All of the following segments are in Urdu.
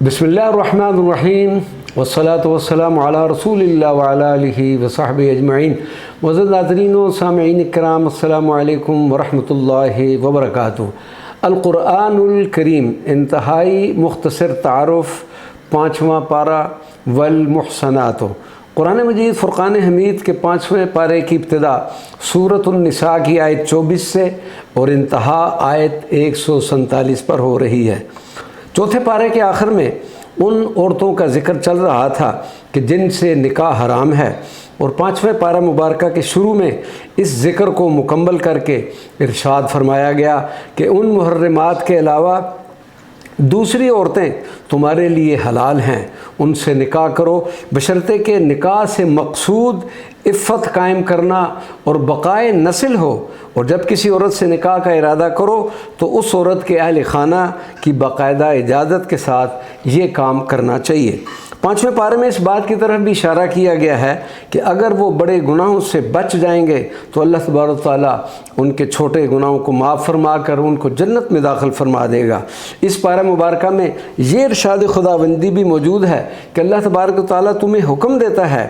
بسم اللہ الرحمن الرحیم والصلاة والسلام علی رسول اللہ وعلی آلہ وصحبہ اجمعین۔ معزز ناظرین و سامعین کرام، السلام علیکم ورحمۃ اللہ وبرکاتہ۔ القرآن الکریم انتہائی مختصر تعارف، 5واں پارہ والمحصنات۔ قرآن مجید فرقان حمید کے 5ویں پارے کی ابتدا سورۃ النساء کی آیت 24 سے اور انتہا آیت 147 پر ہو رہی ہے۔ چوتھے پارے کے آخر میں ان عورتوں کا ذکر چل رہا تھا کہ جن سے نکاح حرام ہے، اور 5ویں پارہ مبارکہ کے شروع میں اس ذکر کو مکمل کر کے ارشاد فرمایا گیا کہ ان محرمات کے علاوہ دوسری عورتیں تمہارے لیے حلال ہیں، ان سے نکاح کرو، بشرطے کہ نکاح سے مقصود عفت قائم کرنا اور بقائے نسل ہو، اور جب کسی عورت سے نکاح کا ارادہ کرو تو اس عورت کے اہل خانہ کی باقاعدہ اجازت کے ساتھ یہ کام کرنا چاہیے۔ 5ویں پارے میں اس بات کی طرف بھی اشارہ کیا گیا ہے کہ اگر وہ بڑے گناہوں سے بچ جائیں گے تو اللہ تبارک و تعالیٰ ان کے چھوٹے گناہوں کو معاف فرما کر ان کو جنت میں داخل فرما دے گا۔ اس پارہ مبارکہ میں یہ ارشاد خداوندی بھی موجود ہے کہ اللہ تبارک و تعالیٰ تمہیں حکم دیتا ہے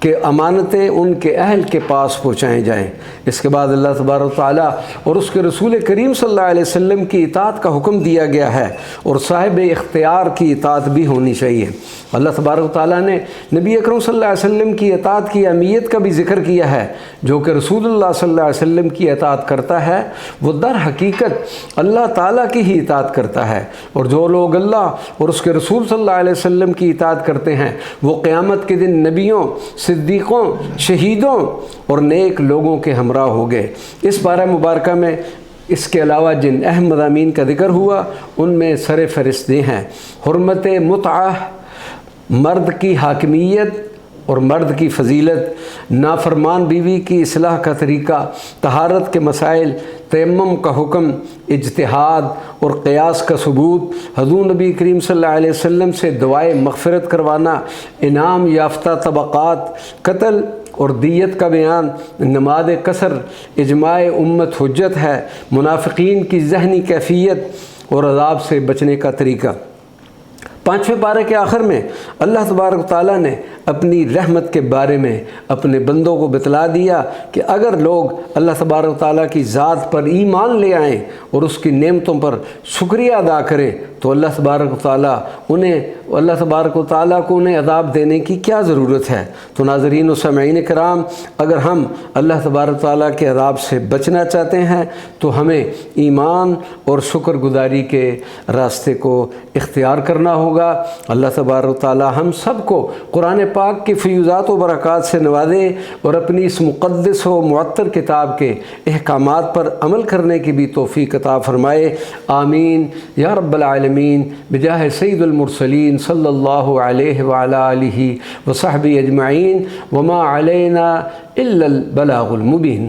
کہ امانتیں ان کے اہل کے پاس پہنچائیں جائیں۔ اس کے بعد اللہ تبارک و تعالیٰ اور اس کے رسول کریم صلی اللہ علیہ وسلم کی اطاعت کا حکم دیا گیا ہے، اور صاحب اختیار کی اطاعت بھی ہونی چاہیے۔ اللہ تبارک و تعالیٰ نے نبی اکرم صلی اللہ علیہ وسلم کی اطاعت کی اہمیت کا بھی ذکر کیا ہے۔ جو کہ رسول اللہ صلی اللہ علیہ وسلم کی اطاعت کرتا ہے وہ در حقیقت اللہ تعالیٰ کی ہی اطاعت کرتا ہے، اور جو لوگ اللہ اور اس کے رسول صلی اللہ علیہ وسلم کی اطاعت کرتے ہیں وہ قیامت کے دن نبیوں، صدیقوں، شہیدوں اور نیک لوگوں کے ہمراہ ہو گئے۔ اس پارہ مبارکہ میں اس کے علاوہ جن اہم مضامین کا ذکر ہوا ان میں سر فہرست یہ ہیں: حرمت متعہ، مرد کی حاکمیت اور مرد کی فضیلت، نافرمان بیوی کی اصلاح کا طریقہ، طہارت کے مسائل، تیمم کا حکم، اجتہاد اور قیاس کا ثبوت، حضور نبی کریم صلی اللہ علیہ وسلم سے دعائے مغفرت کروانا، انعام یافتہ طبقات، قتل اور دیت کا بیان، نماز قصر، اجماع امت حجت ہے، منافقین کی ذہنی کیفیت اور عذاب سے بچنے کا طریقہ۔ 5ویں پارے کے آخر میں اللہ تبارک و تعالیٰ نے اپنی رحمت کے بارے میں اپنے بندوں کو بتلا دیا کہ اگر لوگ اللہ تبارک و تعالیٰ کی ذات پر ایمان لے آئیں اور اس کی نعمتوں پر شکریہ ادا کریں تو اللہ تبارک و تعالیٰ کو انہیں عذاب دینے کی کیا ضرورت ہے۔ تو ناظرین و سامعین کرام، اگر ہم اللہ تبارک و تعالیٰ کے عذاب سے بچنا چاہتے ہیں تو ہمیں ایمان اور شکر گزاری کے راستے کو اختیار کرنا ہوگا۔ اللہ تبارک و تعالیٰ ہم سب کو قرآن پاک کی فیوزات و برکات سے نوازے اور اپنی اس مقدس و معطر کتاب کے احکامات پر عمل کرنے کی بھی توفیق عطا فرمائے۔ آمین یا رب العالمین، بجاہ سید المرسلین صلی اللہ علیہ وعلی آلہ وصحبہ اجمعین، وما علینا الا البلاغ المبین۔